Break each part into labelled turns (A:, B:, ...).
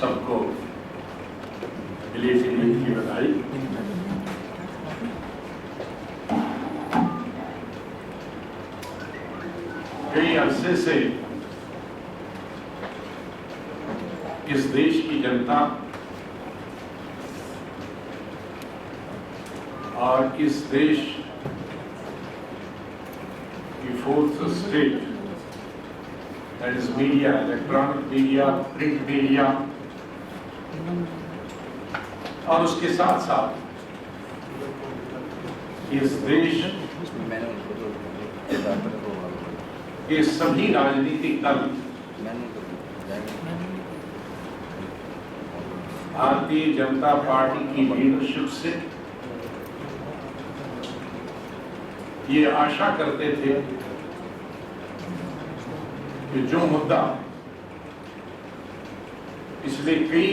A: सबको रिलीफ ईद की बधाई। कई अरसे से इस देश की जनता और इस देश की fourth state, that is media, electronic media, print media, और उसके साथ साथ इस देश के सभी राजनीतिक दल भारतीय जनता पार्टी की लीडरशिप से ये आशा करते थे कि जो मुद्दा पिछले कई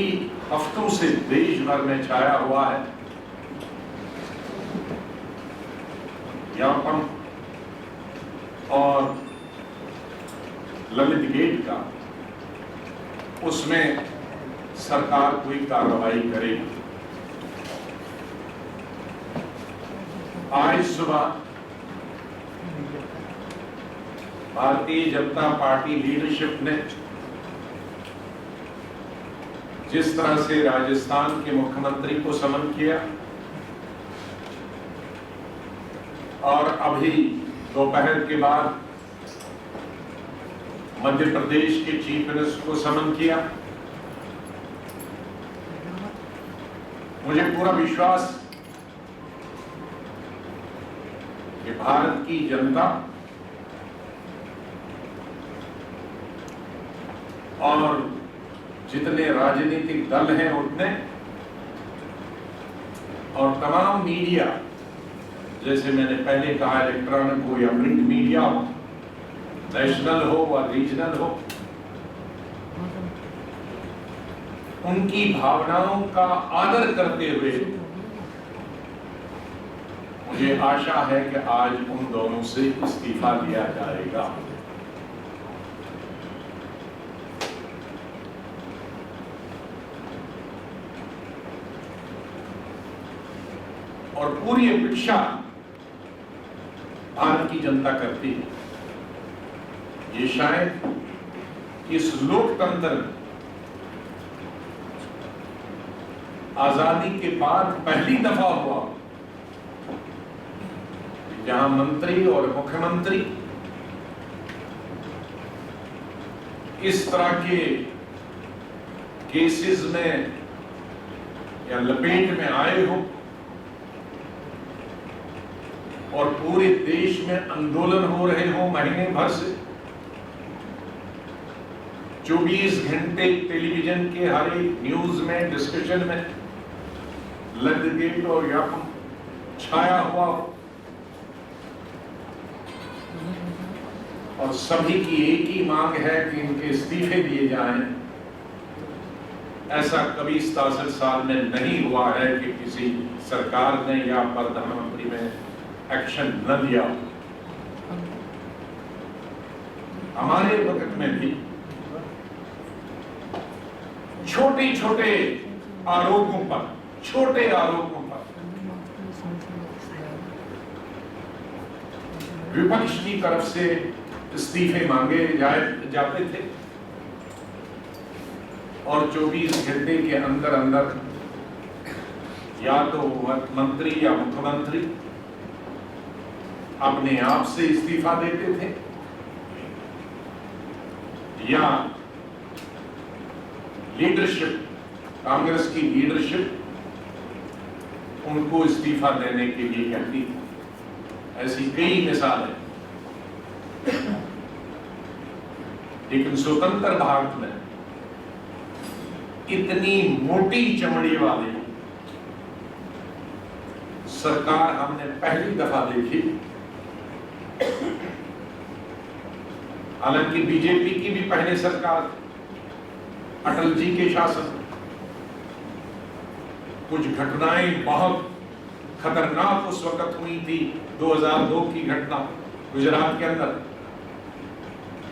A: हफ्तों से देश भर में छाया हुआ है, व्यापम और ललित गेट का, उसमें सरकार कोई कार्रवाई करेगी। आज सुबह भारतीय जनता पार्टी लीडरशिप ने जिस तरह से राजस्थान के मुख्यमंत्री को समन किया और अभी दोपहर के बाद मध्य प्रदेश के चीफ मिनिस्टर को समन किया, मुझे पूरा विश्वास कि भारत की जनता और जितने राजनीतिक दल हैं उतने, और तमाम मीडिया, जैसे मैंने पहले कहा, इलेक्ट्रॉनिक हो या प्रिंट मीडिया हो, नेशनल हो या रीजनल हो, उनकी भावनाओं का आदर करते हुए मुझे आशा है कि आज उन दोनों से इस्तीफा दिया जाएगा। और पूरी अपेक्षा भारत की जनता करती है, ये शायद इस लोकतंत्र में आजादी के बाद पहली दफा हुआ जहां मंत्री और मुख्यमंत्री इस तरह के केसेस में या लपेट में आए हो और पूरे देश में आंदोलन हो रहे हो महीने भर से। 24 घंटे टेलीविजन के हर एक न्यूज में, डिस्कशन में ललित गेट और व्यापम छाया हुआ, और सभी की एक ही मांग है कि इनके इस्तीफे दिए जाएं। ऐसा कभी 67 साल में नहीं हुआ है कि किसी सरकार ने या प्रधानमंत्री ने एक्शन न दिया। हमारे वक्त में भी छोटे छोटे आरोपों पर विपक्ष की तरफ से इस्तीफे मांगे जाते थे, और 24 घंटे के अंदर अंदर या तो मंत्री या मुख्यमंत्री अपने आप से इस्तीफा देते थे, या लीडरशिप, कांग्रेस की लीडरशिप उनको इस्तीफा देने के लिए कहती थी। ऐसी कई मिसालें। लेकिन स्वतंत्र भारत में इतनी मोटी चमड़ी वाली सरकार हमने पहली दफा देखी। हालांकि बीजेपी की भी पहले सरकार, अटल जी के शासन, कुछ घटनाएं बहुत खतरनाक उस वक्त हुई थी। 2002 की घटना गुजरात के अंदर,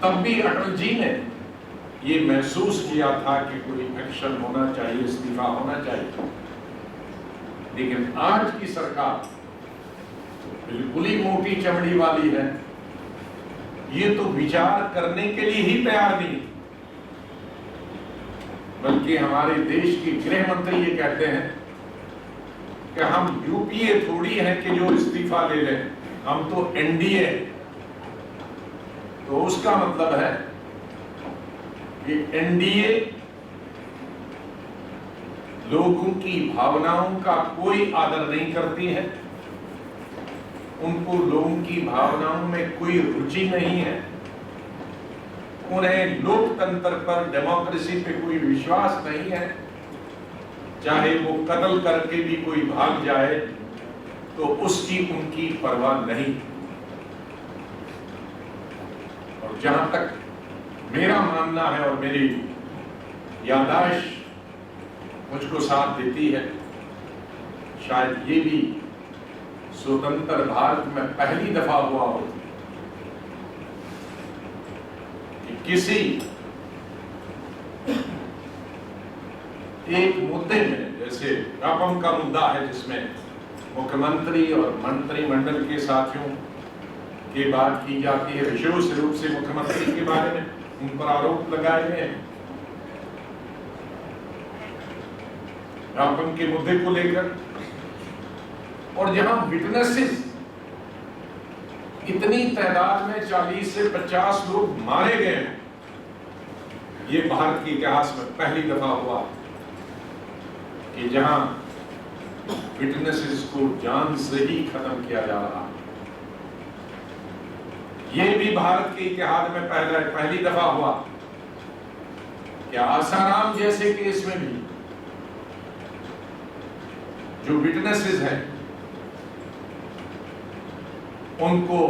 A: तब भी अटल जी ने ये महसूस किया था कि कोई एक्शन होना चाहिए, इस्तीफा होना चाहिए। लेकिन आज की सरकार बिल्कुल ही मोटी चमड़ी वाली है, ये तो विचार करने के लिए ही तैयार नहीं, बल्कि हमारे देश के गृह मंत्री ये कहते हैं कि हम यूपीए थोड़ी हैं कि जो इस्तीफा ले लें, हम तो एनडीए। तो उसका मतलब है कि एनडीए लोगों की भावनाओं का कोई आदर नहीं करती है, उनको लोगों की भावनाओं में कोई रुचि नहीं है, उन्हें लोकतंत्र पर, डेमोक्रेसी पे कोई विश्वास नहीं है। चाहे वो कत्ल करके भी कोई भाग जाए तो उसकी उनकी परवाह नहीं। और जहां तक मेरा मानना है और मेरी याददाश्त मुझको साथ देती है, शायद ये भी स्वतंत्र भारत में पहली दफा हुआ हो कि किसी एक मुद्दे में, जैसे व्यापम का मुद्दा है जिसमें मुख्यमंत्री और मंत्रिमंडल के साथियों की बात की जाती है, विशेष रूप से मुख्यमंत्री के बारे में उन पर आरोप लगाए गए हैं व्यापम के मुद्दे को लेकर, और जहां विटनेसेस इतनी तादाद में 40 से 50 लोग मारे गए, ये भारत के इतिहास में पहली दफा हुआ कि जहां विटनेसेस को जान से ही खत्म किया जा रहा। ये भी भारत के इतिहास में पहली दफा हुआ कि आसाराम जैसे केस में भी जो विटनेसेस हैं उनको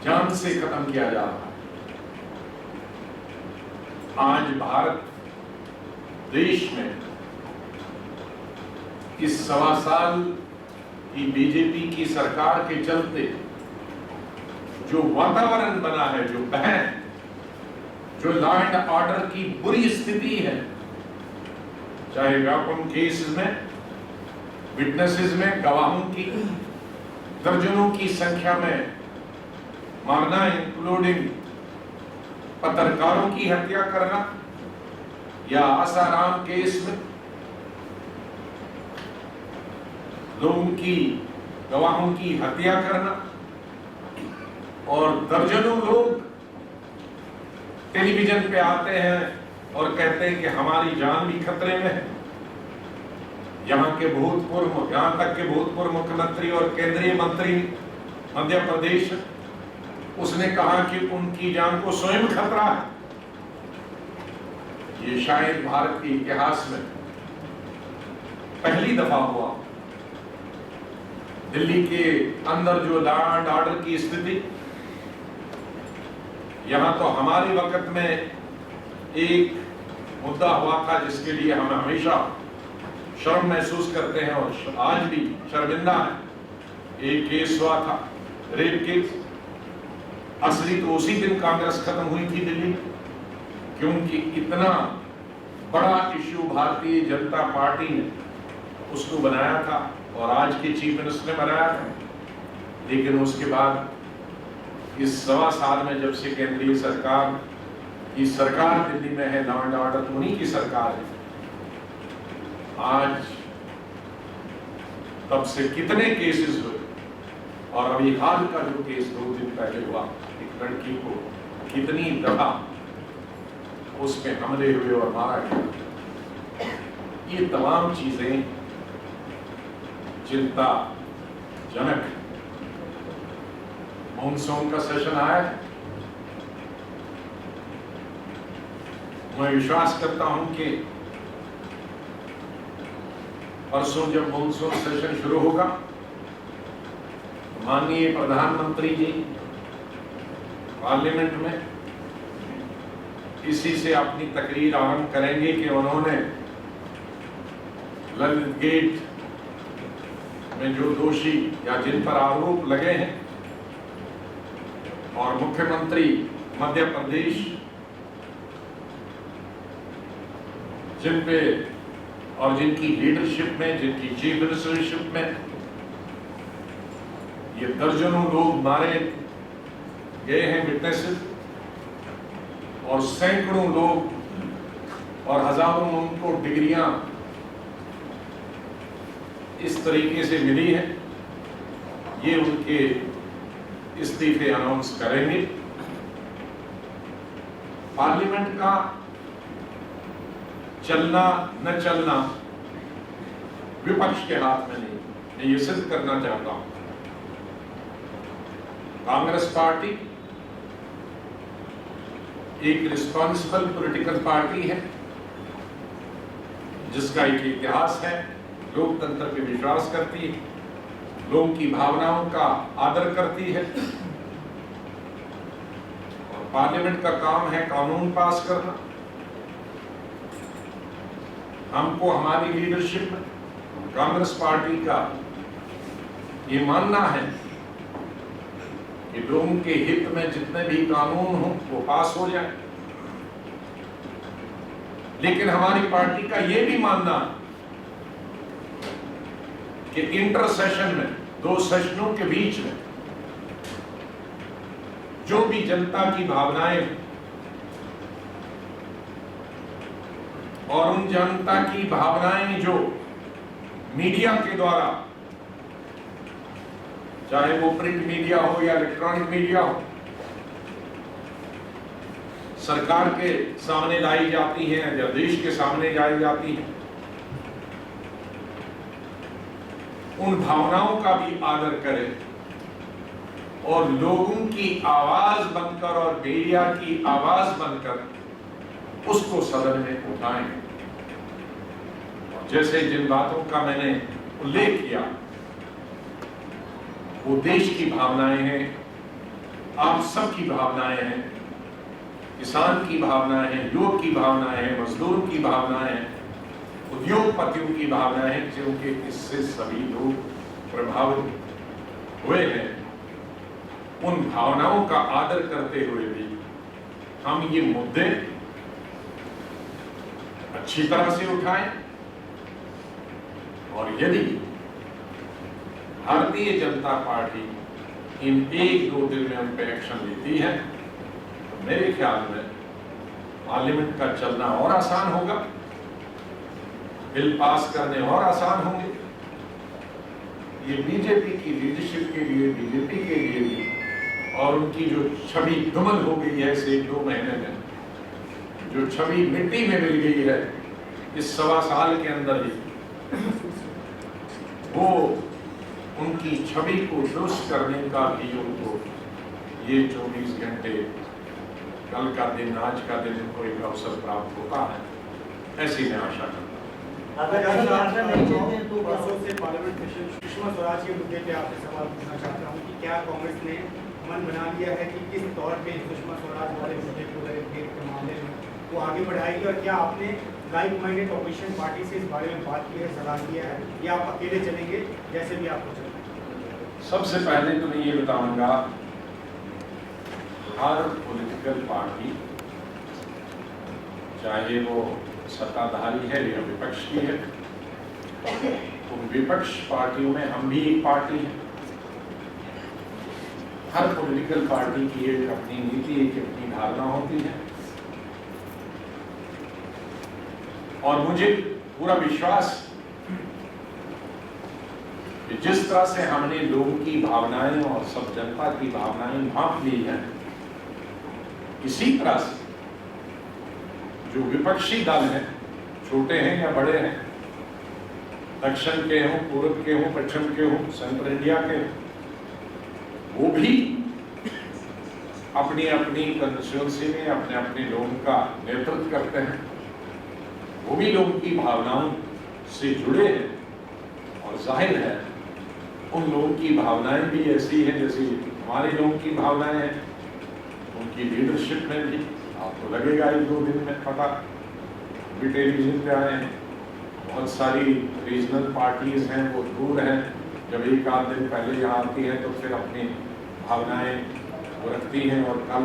A: जान से खत्म किया जा रहा। आज भारत देश में इस 1.25 साल की बीजेपी की सरकार के चलते जो वातावरण बना है, जो बहन, जो लॉ एंड ऑर्डर की बुरी स्थिति है, चाहे व्यापम केस में, विटनेसेस में, गवाहों की दर्जनों की संख्या में मारना, इंक्लूडिंग पत्रकारों की हत्या करना, या आसाराम केस में लोगों की, गवाहों की हत्या करना, और दर्जनों लोग टेलीविजन पे आते हैं और कहते हैं कि हमारी जान भी खतरे में है। यहाँ के भूतपूर्व, यहाँ तक के भूतपूर्व मुख्यमंत्री और केंद्रीय मंत्री मध्य प्रदेश, उसने कहा कि उनकी जान को स्वयं खतरा है। ये शायद भारत के इतिहास में पहली दफा हुआ। दिल्ली के अंदर जो लॉ एंड ऑर्डर की स्थिति, यहां तो हमारे वक्त में एक मुद्दा हुआ था जिसके लिए हम हमेशा शर्म महसूस करते हैं और आज भी शर्मिंदा है। एक केस हुआ था, रेप केस। असली तो उसी दिन कांग्रेस खत्म हुई थी दिल्ली, क्योंकि इतना बड़ा इश्यू भारतीय जनता पार्टी ने उसको बनाया था और आज के चीफ मिनिस्टर ने बनाया था। लेकिन उसके बाद इस 1.25 साल में जब से केंद्रीय सरकार की सरकार दिल्ली में है, लॉ एंड ऑर्डर तो उन्हीं की सरकार है, आज तब से कितने केसेस हुए। और अभी हाल का जो केस 2 दिन पहले हुआ, एक लड़की को कितनी दफा उस पे हमले हुए और मारा गया। ये तमाम चीजें चिंताजनक है। मॉनसून का सेशन आया है, मैं विश्वास करता हूं कि परसों जब मॉनसून सेशन शुरू होगा, माननीय प्रधानमंत्री जी पार्लियामेंट में इसी से अपनी तकरीर आरंभ करेंगे कि उन्होंने ललित गेट में जो दोषी या जिन पर आरोप लगे हैं और मुख्यमंत्री मध्य प्रदेश जिन पे और जिनकी लीडरशिप में, जिनकी चीफ मिनिस्टरशिप में ये दर्जनों लोग मारे गए हैं विटनेसेस, और सैकड़ों लोग और हजारों उनको डिग्रियां इस तरीके से मिली है, ये उनके इस्तीफे अनाउंस करेंगे। पार्लियामेंट का चलना न चलना विपक्ष के हाथ में नहीं। मैं ये सिद्ध करना चाहता हूं, कांग्रेस पार्टी एक रिस्पॉन्सिबल पॉलिटिकल पार्टी है, जिसका एक इतिहास है, लोकतंत्र पे विश्वास करती है, लोगों की भावनाओं का आदर करती है, और पार्लियामेंट का काम है कानून पास करना। हमको हमारी लीडरशिप में, कांग्रेस पार्टी का ये मानना है कि लोगों के हित में जितने भी कानून हो वो पास हो जाए, लेकिन हमारी पार्टी का ये भी मानना है कि इंटर सेशन में, दो सेशनों के बीच में जो भी जनता की भावनाएं और उन जनता की भावनाएं जो मीडिया के द्वारा, चाहे वो प्रिंट मीडिया हो या इलेक्ट्रॉनिक मीडिया हो, सरकार के सामने लाई जाती हैं या देश के सामने लाई जाती हैं, उन भावनाओं का भी आदर करें और लोगों की आवाज बनकर और मीडिया की आवाज बनकर उसको सदन में उठाएं। और जैसे जिन बातों का मैंने उल्लेख किया, वो देश की भावनाएं हैं, आप सबकी भावनाएं हैं, किसान की भावनाएं हैं, युवक की भावनाएं हैं, मजदूर की भावनाएं हैं, उद्योगपतियों की भावनाएं हैं, क्योंकि इससे सभी लोग प्रभावित हुए हैं। उन भावनाओं का आदर करते हुए भी हम ये मुद्दे अच्छी तरह से उठाएं, और यदि भारतीय जनता पार्टी इन 1-2 दिन में उन पर एक्शन लेती है तो मेरे ख्याल में पार्लियामेंट का चलना और आसान होगा, बिल पास करने और आसान होंगे। ये बीजेपी की लीडरशिप के लिए, बीजेपी के लिए भी, और उनकी जो छवि धूमिल हो गई है इस 1-2 महीने में, जो छवि मिट्टी में मिल गई है इस 1.25 साल के अंदर ही, वो उनकी छवि को दुरुस्त करने का भी उनको ये 24 घंटे, कल का दिन, आज का दिन को एक अवसर प्राप्त होता है, ऐसी मैं आशा करता हूँ।
B: परसों से पार्लियामेंट सेशन सुषमा स्वराज के मुद्दे पे आपसे सवाल पूछना चाहता हूँ कि क्या कांग्रेस ने मन बना लिया है कि किस तौर पे सुषमा स्वराज वाले मुद्दे को के मामले में वो आगे बढ़ाएगी, और क्या आपने लाइक माइंडेड ऑपोजिशन पार्टी से इस बारे में बात की है, सलाह किया है, या आप अकेले चलेंगे जैसे भी आपको चलेंगे? सबसे
A: पहले तो मैं ये बताऊंगा, हर पॉलिटिकल पार्टी, चाहे वो सत्ताधारी है या विपक्ष की है, तो विपक्ष पार्टियों में हम भी एक पार्टी है। हर पॉलिटिकल पार्टी की एक अपनी नीति, एक अपनी धारणा होती है, और मुझे पूरा विश्वास कि जिस तरह से हमने लोगों की भावनाएं और सब जनता की भावनाएं भांप ली हैं, इसी तरह से जो विपक्षी दल हैं, छोटे हैं या बड़े हैं, दक्षिण के हों, पूर्व के हों, पश्चिम के हों, सेंट्रल इंडिया के, वो भी अपनी अपनी कंस्टिट्यूएंसी में अपने अपने लोगों का नेतृत्व करते हैं, वो भी लोगों की भावनाओं से जुड़े हैं, और जाहिर है उन लोगों की भावनाएं भी ऐसी हैं जैसी हमारे लोगों की भावनाएं हैं। उनकी लीडरशिप में भी आपको लगेगा 1-2 दिन में पता, भी टेलीविजन पे आए हैं, बहुत सारी रीजनल पार्टीज हैं, वो दूर हैं, जब 1-8 दिन पहले यहाँ आती हैं तो फिर अपनी भावनाएं वो रखती हैं। और कल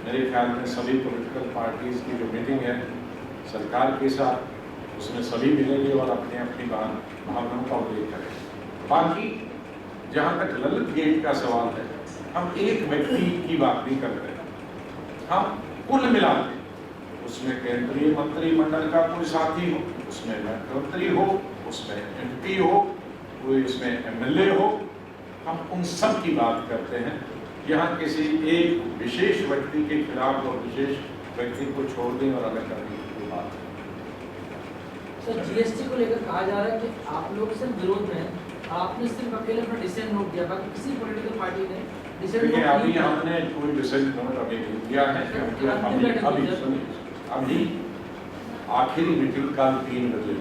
A: मेरे ख्याल में सभी पॉलिटिकल पार्टीज की जो मीटिंग है सरकार के साथ, उसमें सभी मिलेंगे और अपने अपनी भावनाओं का उल्लेख करेंगे। बाकी जहाँ तक ललित गेट का सवाल है, हम एक व्यक्ति की बात नहीं कर रहे, हम कुल मिला के उसमें केंद्रीय मंत्रिमंडल का कोई साथी हो, उसमें मुख्यमंत्री हो, उसमें MP हो, कोई उसमें MLA हो, हम उन सब की बात करते हैं। यहाँ किसी एक विशेष व्यक्ति के खिलाफ और विशेष व्यक्ति को छोड़ दें और अलग करने की कोई बात नहीं।
C: सर GST को लेकर कहा जा रहा है कि आप लोग सिर्फ विरोध में हैं, आपने सिर्फ अकेले अपना डिसेंट नोट दिया, बाकी किसी पॉलिटिकल पार्टी ने डिसेंट नोट नहीं
A: अभी
C: दिया।
A: हमने कोई डिसेंट नोट अभी नहीं दिया है, क्योंकि अभी आखिरी मीटिंग कल 3 बजे।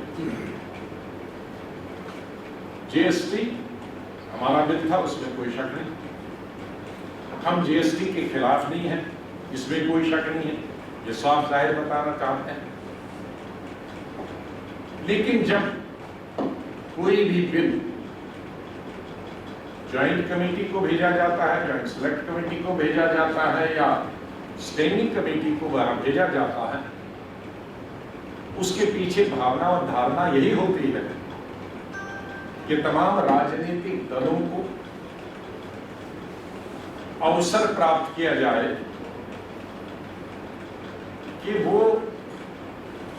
A: GST हमारा बिल था, उसमें कोई शक नहीं। हम GST के खिलाफ नहीं है, इसमें कोई शक नहीं है, ये साफ जाहिर बताना चाहते हैं। लेकिन जब कोई भी बिल ज्वाइंट कमेटी को भेजा जाता है, ज्वाइंट सेलेक्ट कमेटी को भेजा जाता है या स्टैंडिंग कमेटी को वहां भेजा जाता है, उसके पीछे भावना और धारणा यही होती है कि तमाम राजनीतिक दलों को अवसर प्राप्त किया जाए कि वो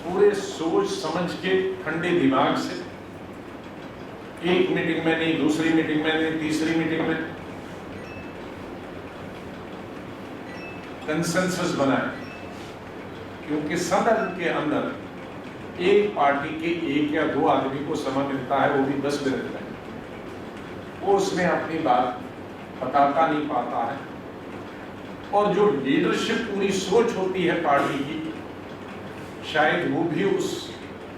A: पूरे सोच समझ के ठंडे दिमाग से एक मीटिंग में नहीं, दूसरी मीटिंग में नहीं, तीसरी मीटिंग में कंसेंसस बनाए। क्योंकि सदन के अंदर एक पार्टी के 1 या 2 आदमी को समय मिलता है, वो भी 10 मिनट में, वो उसमें अपनी बात बताता नहीं पाता है। और जो लीडरशिप पूरी सोच होती है पार्टी की, शायद वो भी उस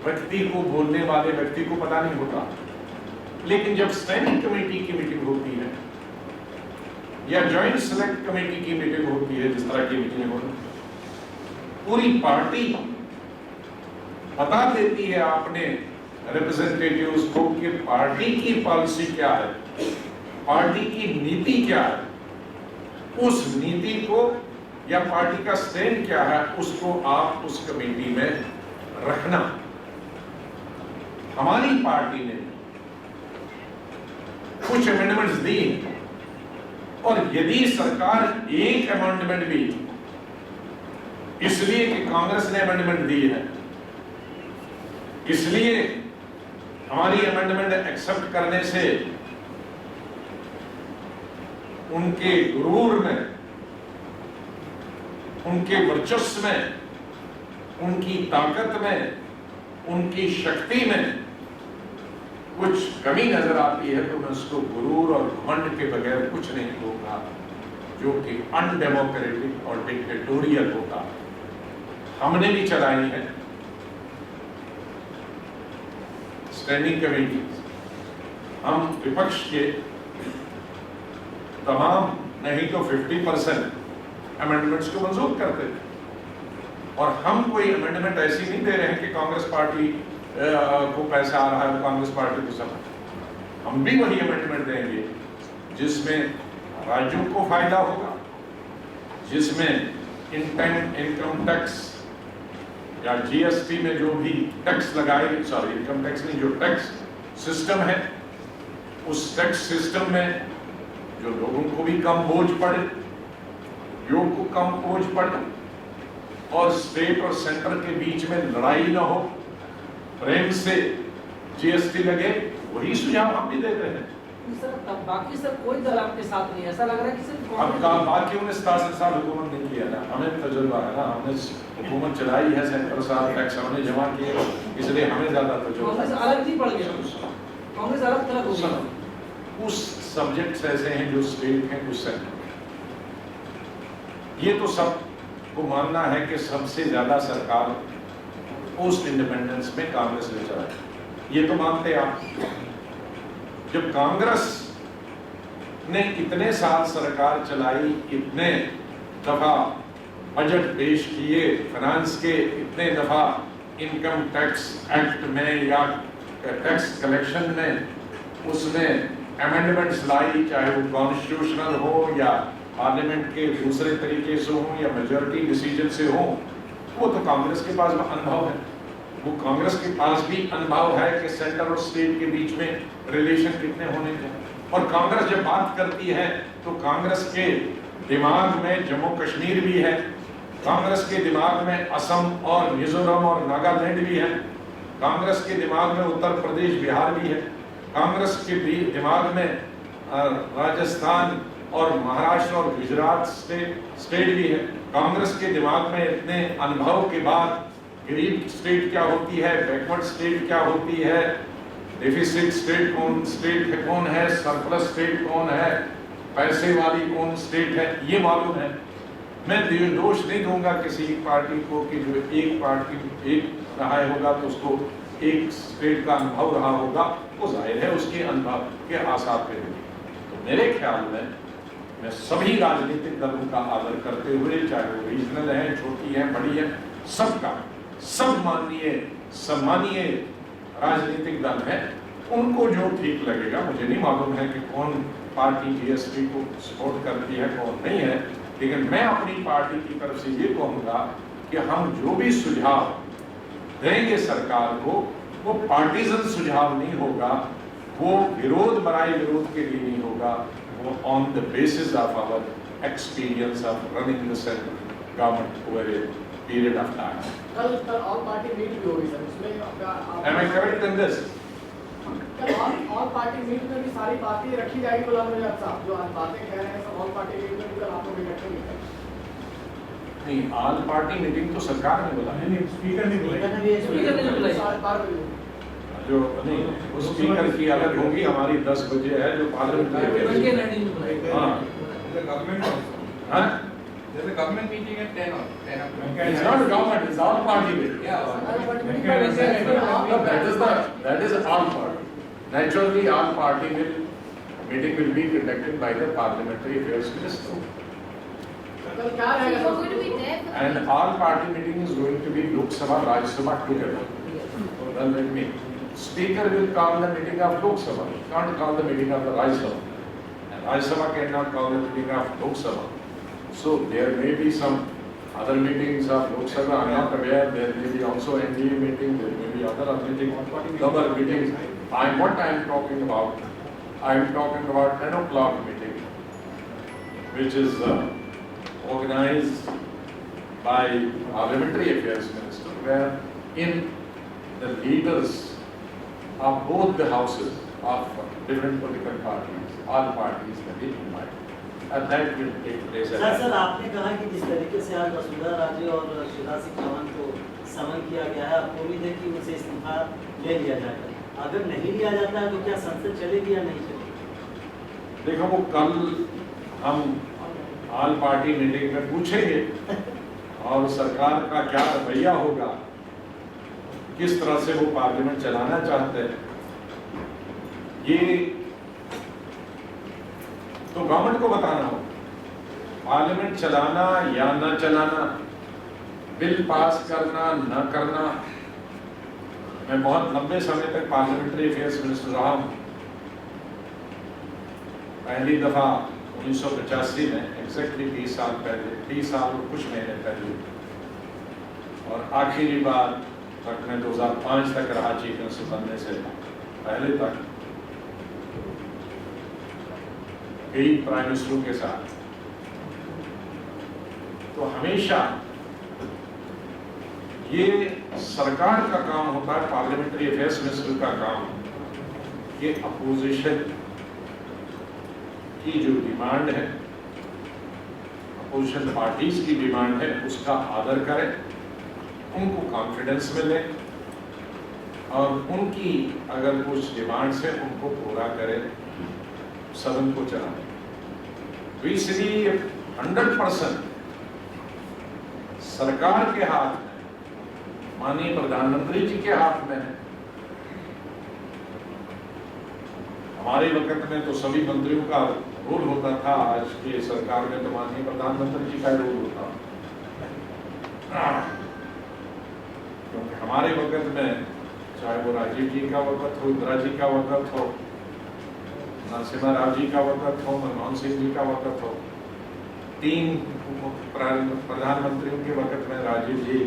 A: व्यक्ति को, बोलने वाले व्यक्ति को पता नहीं होता। लेकिन जब स्टैंडिंग कमेटी की मीटिंग होती है या ज्वाइंट सेलेक्ट कमेटी की मीटिंग होती है, जिस तरह की मीटिंग होती है, पूरी पार्टी बता देती है अपने रिप्रेजेंटेटिव्स को कि पार्टी की पॉलिसी क्या है, पार्टी की नीति क्या है, उस नीति को या पार्टी का स्टैंड क्या है, उसको आप उस कमेटी में रखना। हमारी पार्टी ने कुछ अमेंडमेंट्स दी और यदि सरकार एक अमेंडमेंट भी, इसलिए कि कांग्रेस ने अमेंडमेंट दी है, इसलिए हमारी अमेंडमेंट एक्सेप्ट करने से उनके गुरूर में, उनके वर्चस्व में, उनकी ताकत में, उनकी शक्ति में कुछ कमी नजर आती है, तो मैं उसको गुरूर और घमंड के बगैर कुछ नहीं कहूंगा, जो कि अनडेमोक्रेटिक और डिक्टेटोरियल होता है। हमने भी चलाई है स्टैंडिंग कमेटी, हम विपक्ष के तमाम नहीं तो 50% अमेंडमेंट्स को मंजूर करते थे। और हम कोई अमेंडमेंट ऐसी नहीं दे रहे हैं कि कांग्रेस पार्टी को पैसा आ रहा है तो कांग्रेस पार्टी को सब, हम भी वही अमेंडमेंट देंगे जिसमें राज्यों को फायदा होगा, जिसमें इनकम टैक्स या GST में जो भी टैक्स लगाए, सॉरी इनकम टैक्स नहीं, जो टैक्स सिस्टम है, उस टैक्स सिस्टम में जो लोगों को भी कम बोझ पड़े, योग को कम बोझ पड़े, और स्टेट और सेंटर के बीच में लड़ाई न हो, प्रेम से GST लगे, वही सुझाव हम भी दे रहे हैं।
C: सर तब बाकी सर कोई दल आपके साथ नहीं, ऐसा लग रहा है कि सिर्फ
A: अब बाकियों ने 67 साल हुकूमत नहीं किया ना, हमें तजुर्बा है ना, हमने हुकूमत चलाई है, 70 साल टैक्स हमने जमा किए, इसलिए हमें ज्यादा तजुर्बा।
C: कांग्रेस अलग नहीं पड़ गया, कांग्रेस अलग थलग हो गया।
A: उस सब्जेक्ट्स ऐसे हैं जो स्टेट हैं, कुछ सेंटर। ये तो सब को मानना है कि सबसे ज्यादा सरकार पोस्ट इंडिपेंडेंस में कांग्रेस ने चलाई, ये तो मानते आप। जब कांग्रेस ने इतने साल सरकार चलाई, इतने दफा बजट पेश किए, फाइनेंस के इतने दफा इनकम टैक्स एक्ट में या टैक्स कलेक्शन में उसने अमेंडमेंट्स लाई, चाहे वो कॉन्स्टिट्यूशनल हो या पार्लियामेंट के दूसरे तरीके से हो या मेजॉरिटी डिसीजन से हो, वो तो कांग्रेस के पास अनुभव है। वो कांग्रेस के पास भी अनुभव है कि सेंटर और स्टेट के बीच में रिलेशन कितने होने चाहिए। और कांग्रेस जब बात करती है तो कांग्रेस के दिमाग में जम्मू कश्मीर भी है, कांग्रेस के दिमाग में असम और मिजोरम और नागालैंड भी है, कांग्रेस के दिमाग में उत्तर प्रदेश बिहार भी है, कांग्रेस के दिमाग में राजस्थान और महाराष्ट्र और गुजरात स्टेट भी है। कांग्रेस के दिमाग में इतने अनुभव के बाद गरीब स्टेट क्या होती है, बैकवर्ड स्टेट क्या होती है, डेफिसिट स्टेट कौन है, सरप्लस स्टेट कौन है, पैसे वाली कौन स्टेट है, ये मालूम है। मैं दोष नहीं दूंगा किसी पार्टी को कि जो एक पार्टी एक रहा होगा तो उसको एक स्टेट का अनुभव रहा होगा, वो जाहिर है उसके अनुभव के आसार पे होगी। तो मेरे ख्याल में मैं सभी राजनीतिक दलों का आदर करते हुए, चाहे वो रीजनल है, छोटी है, बड़ी है, सबका सब माननीय सम्मानीय राजनीतिक दल है, उनको जो ठीक लगेगा। मुझे नहीं मालूम है कि कौन पार्टी जीएसटी को सपोर्ट करती है, कौन नहीं है, लेकिन मैं अपनी पार्टी की तरफ से ये कहूँगा कि हम जो भी सुझाव देंगे सरकार को, वो पार्टीजन सुझाव नहीं होगा, वो विरोध बराए विरोध के लिए नहीं होगा, वो on the basis of our experience of running the central government over a period of time.
D: कल ऑल पार्टी मीट भी होगी सर, उसमें
A: Am I correct in this?
D: कल ऑल पार्टी मीट में भी सारी बातें रखी जाएगी। गुलाम नबी आज़ाद साहब जो आज बातें कह रहे हैं सब ऑल पार्टी मीट में भी कल आपको भी रखेंगे।
A: नहीं, ऑल पार्टी मीटिंग तो सरकार ने बुलाई है,
B: स्पीकर ने बुलाई।
C: स्पीकर ने बुलाई।
D: 12:30 बजे
A: जो नहीं वो स्पीकर की अलग होगी, हमारी 10 बजे है जो
C: उनके लड़ने में बुलाई।
A: हाँ,
E: There's a government meeting at 10 o'clock.
A: it's not government, it's all party meeting. No, that is all party. Naturally, all party meeting will be conducted by the parliamentary affairs minister.
D: कल क्या रहेगा
F: So you're going to be there for the
A: And all party meeting is going to be Lok Sabha, Rajya Sabha together. Well, let me. Speaker will call the meeting of Lok Sabha, can't call the meeting of the Rajya Sabha. And Rajya Sabha cannot call the meeting of Lok Sabha. So there may be some other meetings of Lok Sabha, I am not aware, there may be also NDA meeting, there may be other meetings, What I am talking about, I am talking about 10 o'clock meeting, which is organized by Parliamentary Affairs Minister, where in the leaders of both the houses of different political parties, all parties will be invited. And that will take place at
G: sir आपने कहा कि जिस तरीके से आज वसुंधरा राजे और शिवराज सिंह चौहान को समन किया गया है, आपको उम्मीद है कि उनसे इस्तीफा ले लिया जाएगा। अगर नहीं लिया जाता है तो क्या संसद चलेगी या नहीं चलेगी?
A: देखो, वो कल हम ऑल पार्टी मीटिंग में पूछेंगे और सरकार का क्या रवैया होगा, किस तरह से वो पार्लियामेंट चलाना चाहते हैं, ये तो गवर्नमेंट को बताना हो। पार्लियामेंट चलाना या न चलाना, बिल पास करना न करना, मैं बहुत लंबे समय तक पार्लियामेंट्री अफेयर्स मिनिस्टर रहा हूं। पहली दफा 1985 में, एग्जैक्टली 20 साल पहले, 20 साल और कुछ महीने पहले, और आखिरी बार तक मैं 2005 तक रहा चीफ मिनिस्टर बनने से पहले तक, कई प्राइम मिनिस्टरों के साथ। तो हमेशा ये सरकार का काम होता है, पार्लियामेंट्री अफेयर्स मिनिस्टर का काम, ये अपोजिशन की जो डिमांड है, अपोजिशन पार्टीज की डिमांड है, उसका आदर करें, उनको कॉन्फिडेंस मिले और उनकी अगर कुछ डिमांड्स है उनको पूरा करें, सदन को चलाएं। तो इसलिए 100% सरकार के हाथ में, माननीय प्रधानमंत्री जी के हाथ में है। हमारे वक्त में तो सभी मंत्रियों का रोल होता था, आज के सरकार में तो माननीय प्रधानमंत्री जी का रोल होता, क्योंकि हमारे वक्त में चाहे वो राजीव जी का वक्त हो, इंदिरा जी का वक्त हो, नरसिम्हा राव जी का वक्त हो, मनमोहन सिंह जी का वक्त हो, 3 प्रधानमंत्रियों के वक्त में राजीव जी,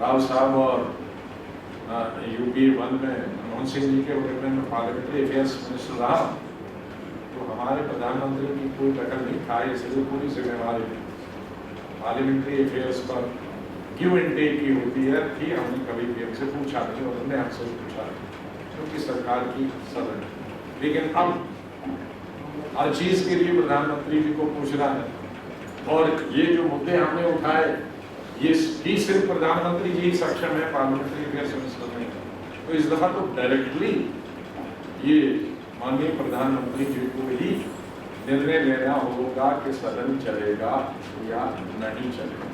A: राव साहब और यूपीए 1 में मनमोहन सिंह जी के वक्त में पार्लियामेंट्री अफेयर्स मिनिस्टर रहा, तो हमारे प्रधानमंत्री की कोई दखल नहीं था, इसलिए पूरी जिम्मेवारी पार्लियामेंट्री अफेयर्स पर गिव एंड टेक की होती है थी। हमने कभी भी हमसे पूछा नहीं और उन्होंने हमसे पूछा क्योंकि सरकार की सदन है। लेकिन अब हर चीज के लिए प्रधानमंत्री जी को पूछना है, और ये जो मुद्दे हमने उठाए ये भी सिर्फ प्रधानमंत्री जी सक्षम है, पार्लियामेंट्री अफेयर्स मिनिस्टर नहीं। तो इस दफा तो डायरेक्टली ये माननीय प्रधानमंत्री जी को ही निर्णय लेना होगा कि सदन चलेगा या नहीं चलेगा।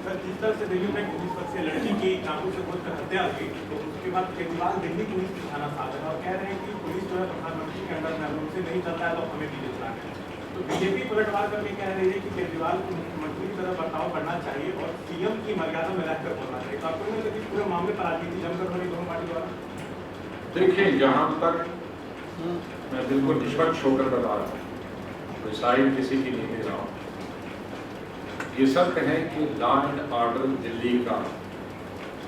B: सर, जिस तरह से दिल्ली में 19 वर्षीय लड़की की चाकू से गोद कर हत्या हुई, तो उसके बाद केजरीवाल दिल्ली पुलिस की थाना साधन और कह रहे हैं कि पुलिस जो है प्रधानमंत्री के अंडर में उनसे नहीं चलता है तो हमें भी चलना है। तो बीजेपी पलटवार करके कह रही है कि केजरीवाल को मुख्यमंत्री की तरह बर्ताव करना चाहिए और सीएम की मर्यादा में रहकर बोलना चाहिए। तो आपको नहीं लगता कि पूरे मामले पर राजनीति जमकर हो रही दोनों पार्टी द्वारा?
A: देखिए, जहां तक मैं बिल्कुल निष्पक्ष होकर बता रहा हूँ, कोई साइड किसी की नहीं दे रहा हूँ। ये सत्य है कि लॉ एंड ऑर्डर दिल्ली का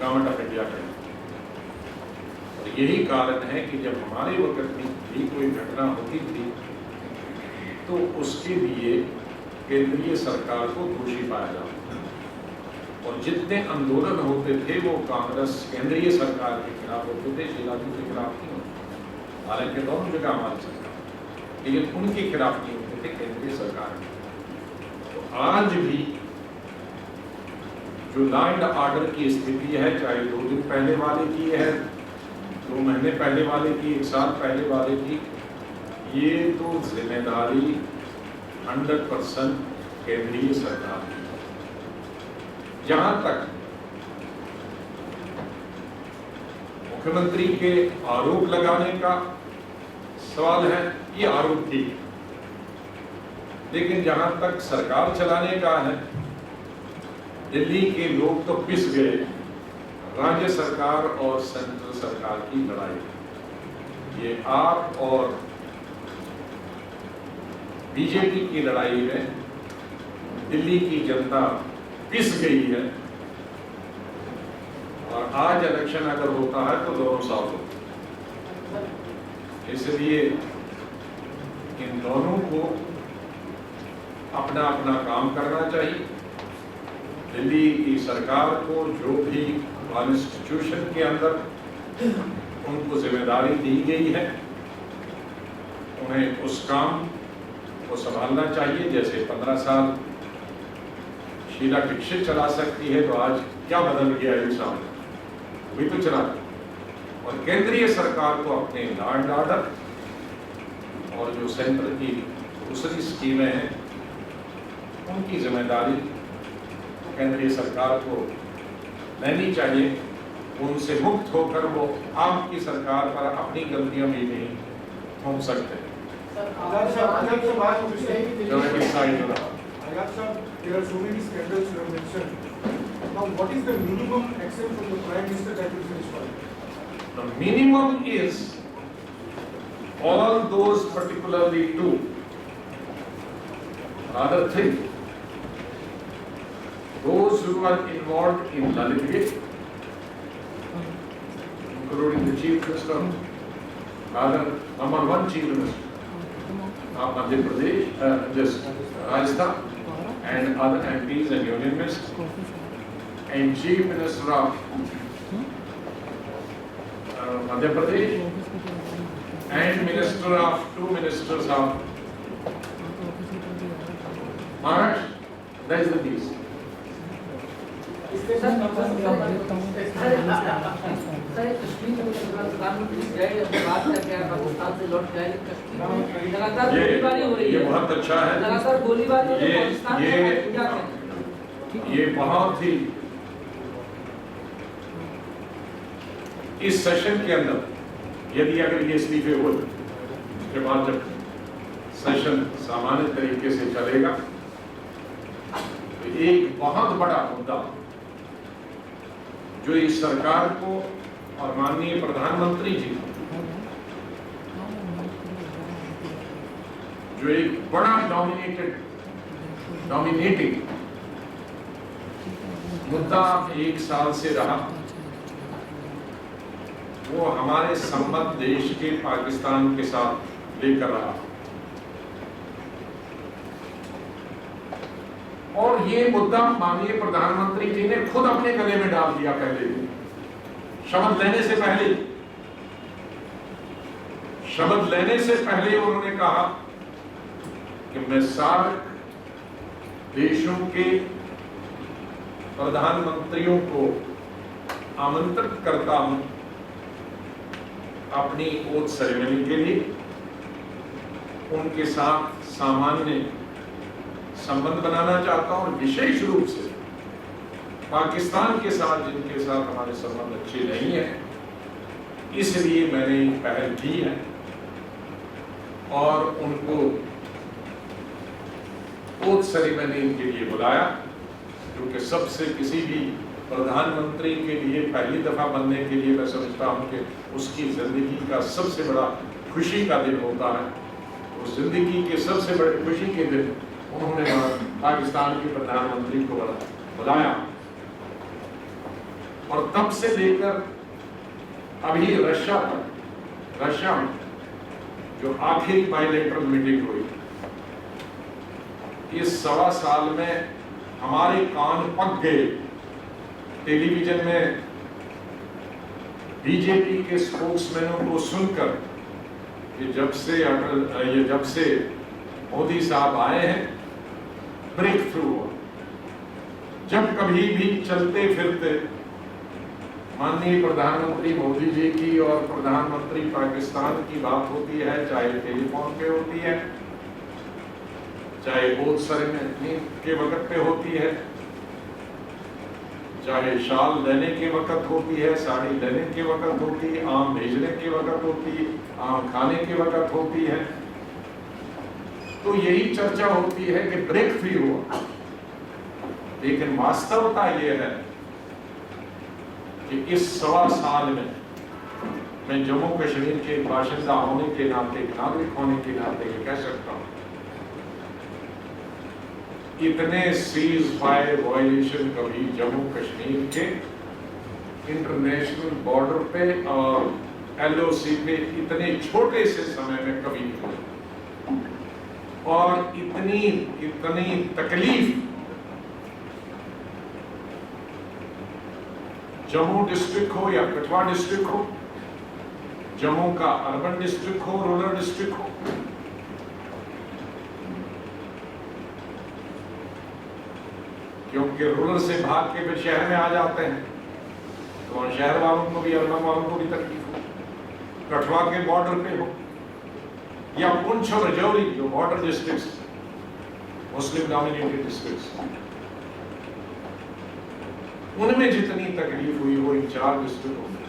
A: गवर्नमेंट ऑफ इंडिया का है, और यही कारण है कि जब हमारे वक्त में भी कोई घटना होती थी तो उसके लिए केंद्रीय सरकार को दोषी पाया जाता था, और जितने आंदोलन होते थे वो कांग्रेस केंद्रीय सरकार के खिलाफ होते थे, शीला जी के खिलाफ नहीं होते। हालांकि दोनों जगह हमारी सरकार, लेकिन उनके खिलाफ नहीं होते थे, केंद्रीय सरकार के। तो आज भी जो लॉ एंड ऑर्डर की स्थिति है, चाहे 2 दिन पहले वाले की है, 2 महीने पहले वाले की, 1 साल पहले वाले की, ये तो जिम्मेदारी 100% केंद्रीय सरकार की। जहां तक मुख्यमंत्री के आरोप लगाने का सवाल है, ये आरोप ठीक है, लेकिन जहां तक सरकार चलाने का है, दिल्ली के लोग तो पिस गए राज्य सरकार और सेंट्रल सरकार की लड़ाई। ये आप और बीजेपी की लड़ाई में दिल्ली की जनता पिस गई है, और आज इलेक्शन अगर होता है तो दोनों साथ होते। इसलिए इन दोनों को अपना अपना काम करना चाहिए। दिल्ली की सरकार को जो भी कॉन्स्टिट्यूशन के अंदर उनको जिम्मेदारी दी गई है, उन्हें उस काम को संभालना चाहिए। जैसे 15 साल शीला दीक्षित चला सकती है, तो आज क्या बदल गया ये सामने, वही तो चला। और केंद्रीय सरकार को अपने लॉ एंड ऑर्डर और जो सेंटर की दूसरी स्कीमें हैं उनकी जिम्मेदारी केंद्रीय सरकार को लेनी चाहिए। उनसे मुक्त होकर वो आपकी सरकार पर अपनी गलतियां भी नहीं थोप सकते।
B: There are so many scandals you have mentioned. Now, what is the minimum accept from the Prime Minister that will finish for?
A: The minimum is all those particularly 2, rather 3, those who are involved in Lalit, including the Chief Minister, rather number 1 Chief Minister of Madhya Pradesh, just Rajasthan, and other MPs and Union Ministers, and Chief Minister of Madhya Pradesh, and Minister of 2 ministers of Maharashtra. That is the piece.
C: प्रधानमंत्री गए, अपनी बात करके आए, पाकिस्तान से लौट गए, लगातार गोलीबारी हो रही है।
A: ये बहुत अच्छा है।
C: लगातार गोलीबारी हो रही है पाकिस्तान में, क्या कहें?
A: ये बहुत ही इस सेशन के अंदर यदि अगर ये इस्तीफे हो, उसके बाद जब सेशन सामान्य तरीके से चलेगा, तो एक बहुत बड़ा मुद्दा जो इस सरकार को और माननीय प्रधानमंत्री जी जो एक बड़ा डोमिनेटिंग मुद्दा 1 साल से रहा, वो हमारे संबंध देश के पाकिस्तान के साथ लेकर रहा। और ये मुद्दा माननीय प्रधानमंत्री जी ने खुद अपने गले में डाल दिया पहले दिन, शपथ लेने से पहले। शपथ लेने से पहले उन्होंने कहा कि मैं सार्क देशों के प्रधानमंत्रियों को आमंत्रित करता हूं अपनी ओथ सेरेमनी के लिए, उनके साथ सामान्य संबंध बनाना चाहता हूं, विशेष रूप से पाकिस्तान के साथ जिनके साथ हमारे संबंध अच्छे नहीं है, इसलिए मैंने पहल की है और उनको ओथ सेरेमनी के लिए बुलाया, क्योंकि सबसे किसी भी प्रधानमंत्री के लिए पहली दफा बनने के लिए मैं समझता हूं कि उसकी जिंदगी का सबसे बड़ा खुशी का दिन होता है। उस जिंदगी के सबसे बड़े खुशी के दिन उन्होंने पाकिस्तान के प्रधानमंत्री को बुलाया और तब से लेकर अभी रशिया में जो आखिरी बायलैटरल मीटिंग हुई, इस 1.25 साल में हमारे कान पक गए टेलीविजन में बीजेपी के स्पोक्समैनों को सुनकर कि जब से मोदी साहब आए हैं ब्रेक थ्रू हुआ। जब कभी भी चलते फिरते माननीय प्रधानमंत्री मोदी जी की और प्रधानमंत्री पाकिस्तान की बात होती है, चाहे टेलीफोन पे होती है, चाहे ओथ सेरेमनी के वक्त पे होती है, चाहे शाल लेने के वक्त होती है, साड़ी लेने के वक्त होती है, आम भेजने के वक्त होती है, आम खाने के वक्त होती है, तो यही चर्चा होती है कि ब्रेक फ्री हुआ। लेकिन वास्तवता यह है कि इस 1.25 साल में मैं जम्मू कश्मीर के बाशिंदा होने के नाते, नागरिक होने के नाते ये कह सकता हूं, इतने सीज फायर वायलेशन कभी जम्मू कश्मीर के इंटरनेशनल बॉर्डर पे और LOC पे इतने छोटे से समय में कभी नहीं हुए। और इतनी तकलीफ जम्मू डिस्ट्रिक्ट हो या कठुआ डिस्ट्रिक्ट हो, जम्मू का अर्बन डिस्ट्रिक्ट हो, रूरल डिस्ट्रिक्ट हो, क्योंकि रूरल से भाग के फिर शहर में आ जाते हैं, तो शहर वालों को भी, अर्बन वालों को भी तकलीफ हो। कठुआ के बॉर्डर पे हो या पुंछ और रजौरी जो border districts, Muslim dominated districts, उनमें जितनी तकलीफ हुई वो इन 4 डिस्ट्रिक्टों में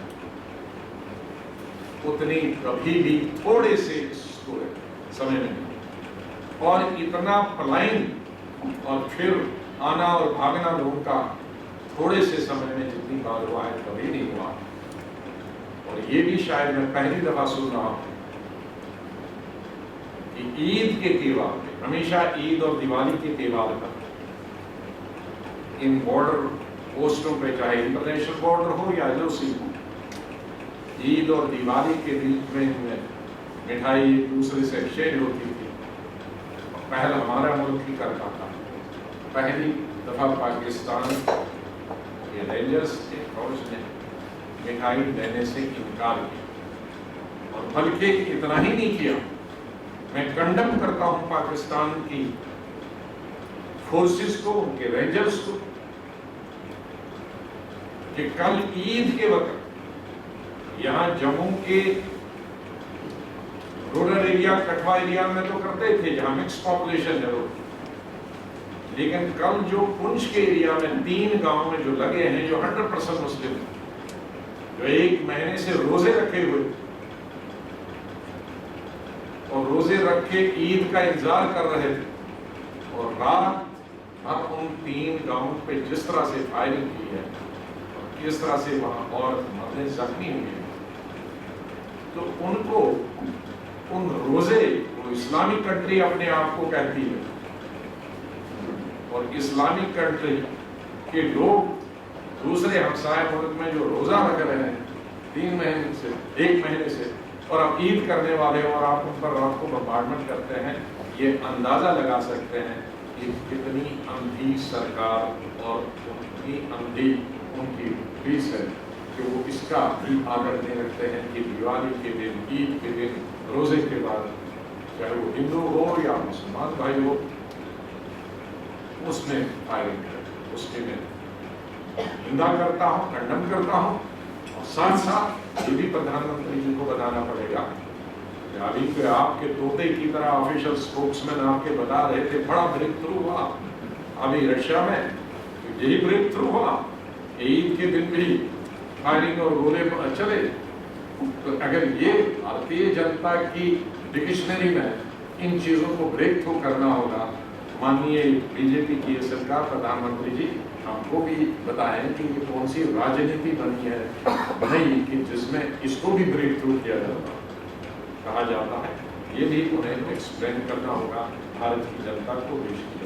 A: उतनी कभी भी थोड़े से समय में। और इतना पलायन और फिर आना और भागना लोगों का थोड़े से समय में जितनी बार हुआ है कभी नहीं हुआ। और ये भी शायद मैं पहली दफा सुन रहा हूं कि ईद के त्योहार पे, हमेशा ईद और दिवाली के त्योहार पर इन बॉर्डर पोस्टों पे, चाहे इंटरनेशनल बॉर्डर हो या LOC हो, ईद और दिवाली के बीच में मिठाई एक दूसरे से एक्सचेंज होती थी। पहला हमारा मुल्क ही करता था। पहली दफा पाकिस्तान के रेंजर्स के फौज ने मिठाई देने से इनकार किया, और बल्कि इतना ही नहीं किया, मैं कंडम करता हूं पाकिस्तान की फोर्सेस को, उनके रेंजर्स को, कि कल ईद के वक्त यहां जम्मू के रूरल एरिया, कठुआ एरिया में तो करते थे जहां मिक्स पॉपुलेशन जरूर, लेकिन कल जो पुंछ के एरिया में 3 गांव में जो लगे हैं, जो 100% मुस्लिम, जो 1 महीने से रोजे रखे हुए और रोजे रख के ईद का इंतजार कर रहे थे, और रात भर उन 3 गांवों पे जिस तरह से फायरिंग की है, किस तरह से वहां और मरने जख्मी हुए, तो उनको उन रोजे, वो इस्लामिक कंट्री अपने आप को कहती है, और इस्लामिक कंट्री के लोग दूसरे हमसाय मुल्क में जो रोजा रख रहे हैं, 3 महीने से, 1 महीने से, और अब ईद करने वाले हो और आप उन पर रात को बम्बार्डमेंट करते हैं, ये अंदाजा लगा सकते हैं कि कितनी अंधी सरकार और उतनी अंधी उनकी पुलिस है कि वो इसका भी आदर नहीं रखते हैं कि दिवाली के दिन, ईद के दिन, रोजे के बाद, चाहे वो हिंदू हो या मुसलमान भाई हो, उसमें फायरिंग करें। उसके मैं निंदा करता हूँ, खंडन करता हूँ, और साथ साथ ये भी प्रधानमंत्री जी को बताना पड़ेगा कि अभी के आपके तोते की तरह ऑफिशियल स्पोक्समैन आपके बता रहे थे बड़ा ब्रेक थ्रू हुआ अभी रशिया में, तो यही ब्रेक थ्रू हुआ। ईद के दिन भी फायरिंग और गोले चले। तो अगर ये भारतीय जनता की डिक्शनरी में इन चीजों को ब्रेक थ्रू करना होगा, माननीय बीजेपी की ये सरकार, प्रधानमंत्री जी हमको भी बताएं कि ये कौन सी राजनीति बनी है नहीं कि जिसमें इसको भी ब्रेक थ्रू किया जाता कहा जाता है। ये भी उन्हें एक्सप्लेन करना होगा भारत की जनता को, देश की